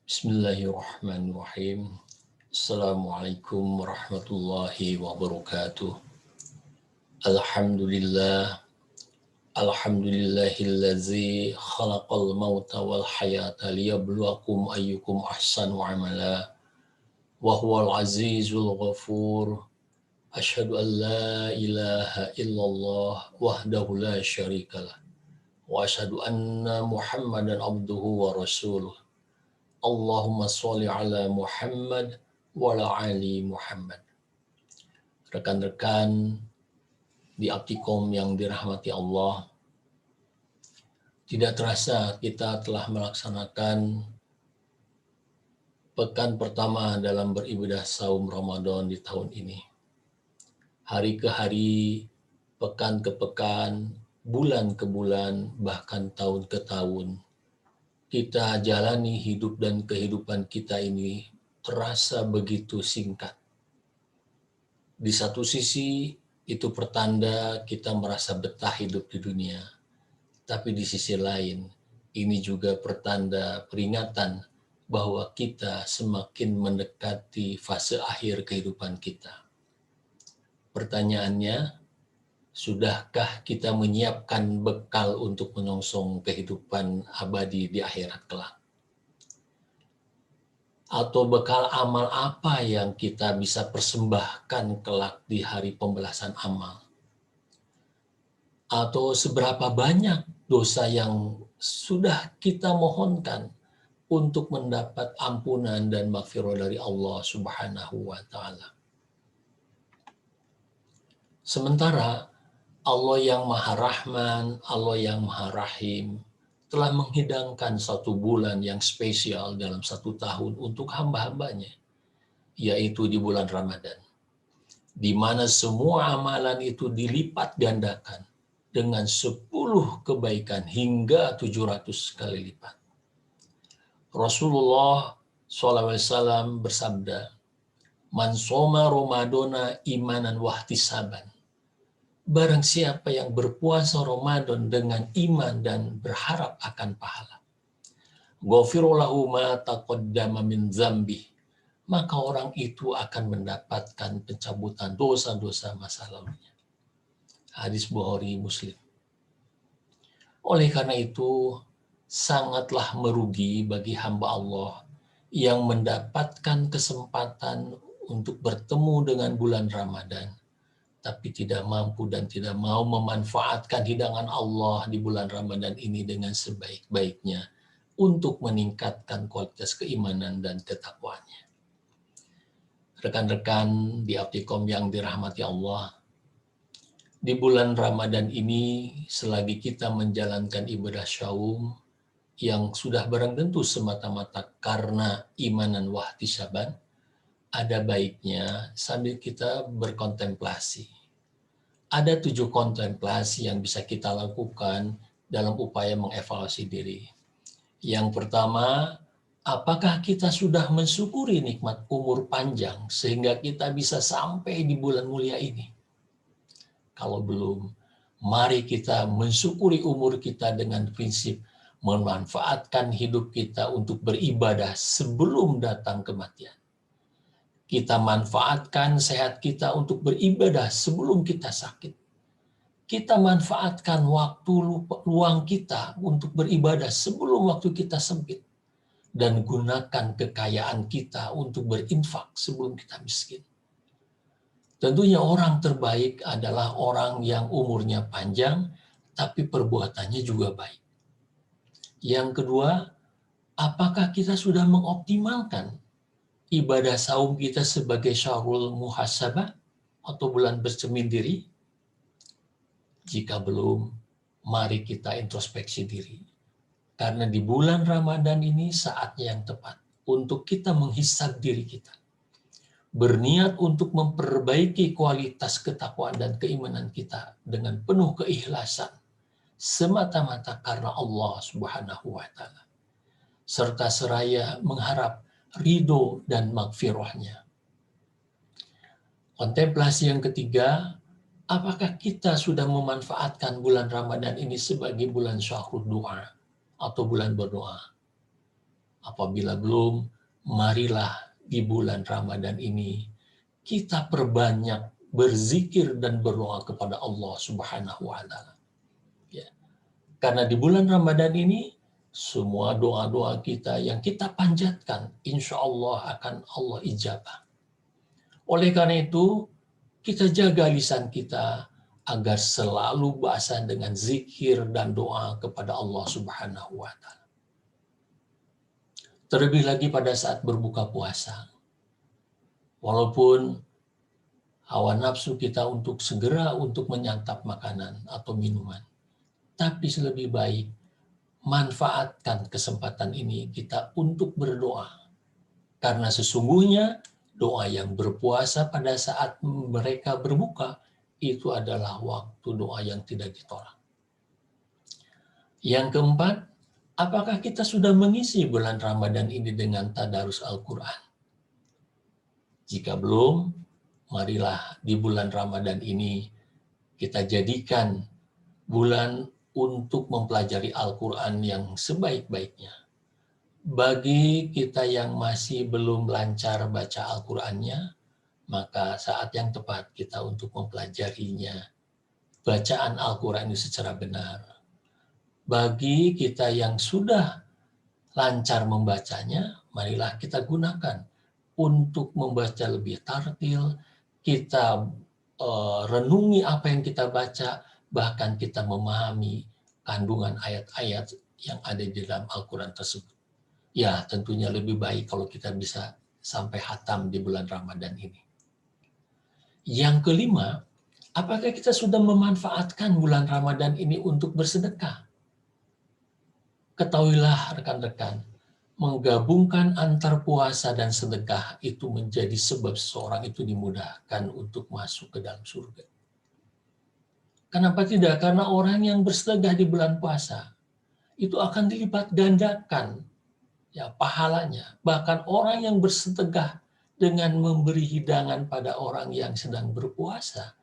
Bismillahirrahmanirrahim. Assalamualaikum warahmatullahi wabarakatuh. Alhamdulillah. Alhamdulillahillazi khalaqal mauta wal hayata liyabluwakum ayyukum ahsanu amala. Wa huwal azizul ghafur. Asyhadu an la ilaha illallah wahdahu la syarikalah. Wa asyhadu anna Muhammadan abduhu wa rasuluh. Allahumma sholli ala Muhammad wa ala ali Muhammad. Rekan-rekan di Aptikom yang dirahmati Allah, tidak terasa kita telah melaksanakan pekan pertama dalam beribadah saum Ramadan di tahun ini. Hari ke hari, pekan ke pekan, bulan ke bulan, bahkan tahun ke tahun, kita jalani hidup dan kehidupan kita ini terasa begitu singkat. Di satu sisi, itu pertanda kita merasa betah hidup di dunia. Tapi di sisi lain, ini juga pertanda peringatan bahwa kita semakin mendekati fase akhir kehidupan kita. Pertanyaannya, sudahkah kita menyiapkan bekal untuk menyongsong kehidupan abadi di akhirat kelak? Atau bekal amal apa yang kita bisa persembahkan kelak di hari pembalasan amal? Atau seberapa banyak dosa yang sudah kita mohonkan untuk mendapat ampunan dan maghfirah dari Allah Subhanahu wa Ta'ala? Sementara Allah yang Maha Rahman, Allah yang Maha Rahim telah menghidangkan satu bulan yang spesial dalam satu tahun untuk hamba-hambanya, yaitu di bulan Ramadan, di mana semua amalan itu dilipat gandakan dengan 10 kebaikan hingga 700 kali lipat. Rasulullah SAW bersabda, "Man shoma Ramadana imanan wahtisaban." Barang siapa yang berpuasa Ramadan dengan iman dan berharap akan pahala, ghafiru lahu ma taqaddama min dzambi, maka orang itu akan mendapatkan pencabutan dosa-dosa masa lalunya. Hadis Bukhari Muslim. Oleh karena itu, sangatlah merugi bagi hamba Allah yang mendapatkan kesempatan untuk bertemu dengan bulan Ramadan, tapi tidak mampu dan tidak mau memanfaatkan hidangan Allah di bulan Ramadan ini dengan sebaik-baiknya untuk meningkatkan kualitas keimanan dan ketakwaannya. Rekan-rekan di Aptikom yang dirahmati Allah, di bulan Ramadan ini selagi kita menjalankan ibadah syaum yang sudah barang tentu semata-mata karena imanan wahtisaban, ada baiknya sambil kita berkontemplasi. Ada 7 kontemplasi yang bisa kita lakukan dalam upaya mengevaluasi diri. Yang pertama, apakah kita sudah mensyukuri nikmat umur panjang sehingga kita bisa sampai di bulan mulia ini? Kalau belum, mari kita mensyukuri umur kita dengan prinsip memanfaatkan hidup kita untuk beribadah sebelum datang kematian. Kita manfaatkan sehat kita untuk beribadah sebelum kita sakit. Kita manfaatkan waktu luang kita untuk beribadah sebelum waktu kita sempit. Dan gunakan kekayaan kita untuk berinfak sebelum kita miskin. Tentunya orang terbaik adalah orang yang umurnya panjang, tapi perbuatannya juga baik. Yang kedua, apakah kita sudah mengoptimalkan ibadah saum kita sebagai syahrul muhasabah atau bulan bercermin diri? Jika belum, mari kita introspeksi diri. Karena di bulan Ramadan ini saatnya yang tepat untuk kita menghisab diri kita. Berniat untuk memperbaiki kualitas ketakwaan dan keimanan kita dengan penuh keikhlasan, semata-mata karena Allah Subhanahu wa Ta'ala. Serta seraya mengharap ridho dan magfirahnya. Kontemplasi yang ketiga, apakah kita sudah memanfaatkan bulan Ramadan ini sebagai bulan syahrul doa atau bulan berdoa? apabila belum, marilah di bulan Ramadan ini kita perbanyak berzikir dan berdoa kepada Allah Subhanahu wa taala. Ya. Karena di bulan Ramadan ini semua doa-doa kita yang kita panjatkan insya Allah akan Allah ijabah. Oleh karena itu, kita jaga lisan kita agar selalu basah dengan zikir dan doa kepada Allah Subhanahu wa taala. Terlebih lagi pada saat berbuka puasa. Walaupun hawa nafsu kita untuk segera untuk menyantap makanan atau minuman, tapi lebih baik manfaatkan kesempatan ini kita untuk berdoa. Karena sesungguhnya doa yang berpuasa pada saat mereka berbuka itu adalah waktu doa yang tidak ditolak. Yang keempat, apakah kita sudah mengisi bulan Ramadan ini dengan tadarus Al-Quran? Jika belum, marilah di bulan Ramadan ini kita jadikan bulan untuk mempelajari Al-Quran yang sebaik-baiknya. Bagi kita yang masih belum lancar baca Al-Qurannya, maka saat yang tepat kita untuk mempelajarinya. Bacaan Al-Quran itu secara benar. Bagi kita yang sudah lancar membacanya, marilah kita gunakan untuk membaca lebih tartil, kita renungi apa yang kita baca, bahkan kita memahami kandungan ayat-ayat yang ada di dalam Al-Quran tersebut. Ya, tentunya lebih baik kalau kita bisa sampai hatam di bulan Ramadan ini. Yang kelima, apakah kita sudah memanfaatkan bulan Ramadan ini untuk bersedekah? Ketahuilah rekan-rekan, menggabungkan antar puasa dan sedekah itu menjadi sebab seseorang itu dimudahkan untuk masuk ke dalam surga. Kenapa tidak? Karena orang yang bersedekah di bulan puasa itu akan dilipat gandakan ya pahalanya. Bahkan orang yang bersedekah dengan memberi hidangan pada orang yang sedang berpuasa,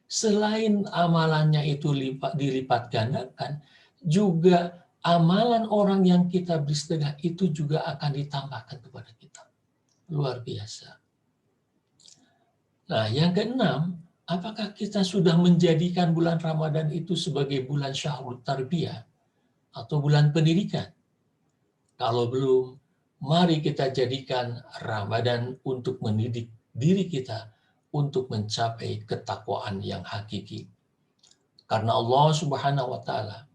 selain amalannya itu dilipat gandakan, juga amalan orang yang kita beri sedekah itu juga akan ditambahkan kepada kita. Luar biasa. Nah, yang keenam, apakah kita sudah menjadikan bulan Ramadan itu sebagai bulan Syahrul Tarbiyah atau bulan pendidikan? Kalau belum, mari kita jadikan Ramadan untuk mendidik diri kita untuk mencapai ketakwaan yang hakiki. Karena Allah Subhanahu wa taala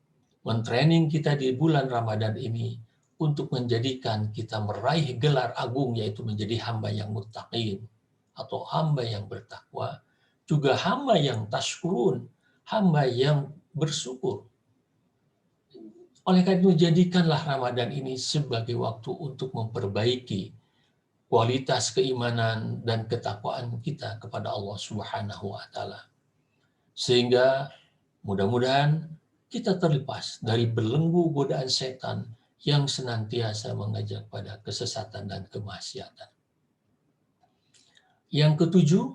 mentraining kita di bulan Ramadan ini untuk menjadikan kita meraih gelar agung, yaitu menjadi hamba yang muttaqin atau hamba yang bertakwa, juga hamba yang tashkurun, hamba yang bersyukur. Oleh karena itu, jadikanlah Ramadan ini sebagai waktu untuk memperbaiki kualitas keimanan dan ketakwaan kita kepada Allah Subhanahu wa taala. Sehingga mudah-mudahan kita terlepas dari belenggu godaan setan yang senantiasa mengajak pada kesesatan dan kemaksiatan. Yang ketujuh,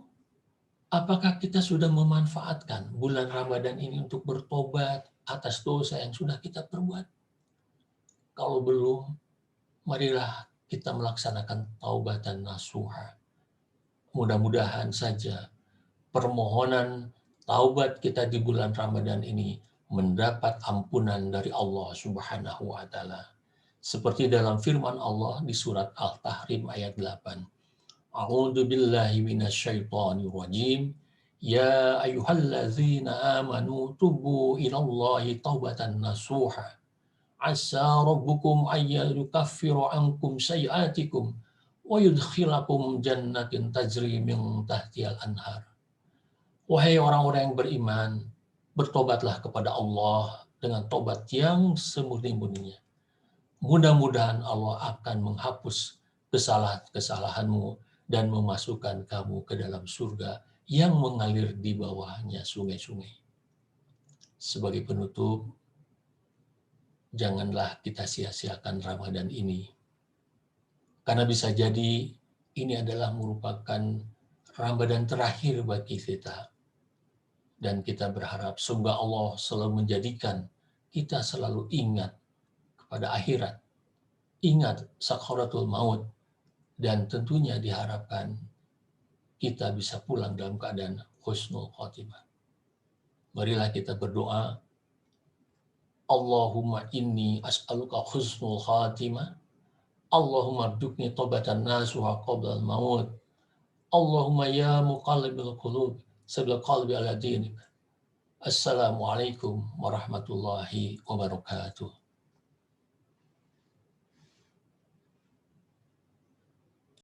apakah kita sudah memanfaatkan bulan Ramadan ini untuk bertobat atas dosa yang sudah kita perbuat? Kalau belum, marilah kita melaksanakan taubatan nasuha. Mudah-mudahan saja permohonan taubat kita di bulan Ramadan ini mendapat ampunan dari Allah Subhanahu wa taala. Seperti dalam firman Allah di surat Al-Tahrim ayat 8. A'udzu billahi minasyaitonir rajim. Ya ayyuhallazina amanu tubu ilallahi taubatan nasuha. Asa rabbukum ayyukaffiru ankum sayiatikum wa yudkhilakum jannatin tajri min tahtihal anhar. Wahai orang-orang yang beriman, bertobatlah kepada Allah dengan tobat yang semurni-murninya. Mudah-mudahan Allah akan menghapus kesalahan-kesalahanmu dan memasukkan kamu ke dalam surga yang mengalir di bawahnya sungai-sungai. Sebagai penutup, janganlah kita sia-siakan Ramadan ini. Karena bisa jadi ini adalah merupakan Ramadan terakhir bagi kita. Dan kita berharap semoga Allah selalu menjadikan kita selalu ingat kepada akhirat. ingat sakratul maut, dan tentunya diharapkan kita bisa pulang dalam keadaan husnul khotimah. Marilah kita berdoa, Allahumma inni as'aluka husnul khatimah, Allahumma rzuqni taubatan nasuha qabla al-maut, Allahumma ya muqallibal qulub sabil qalbi ala dinik. Assalamualaikum warahmatullahi wabarakatuh.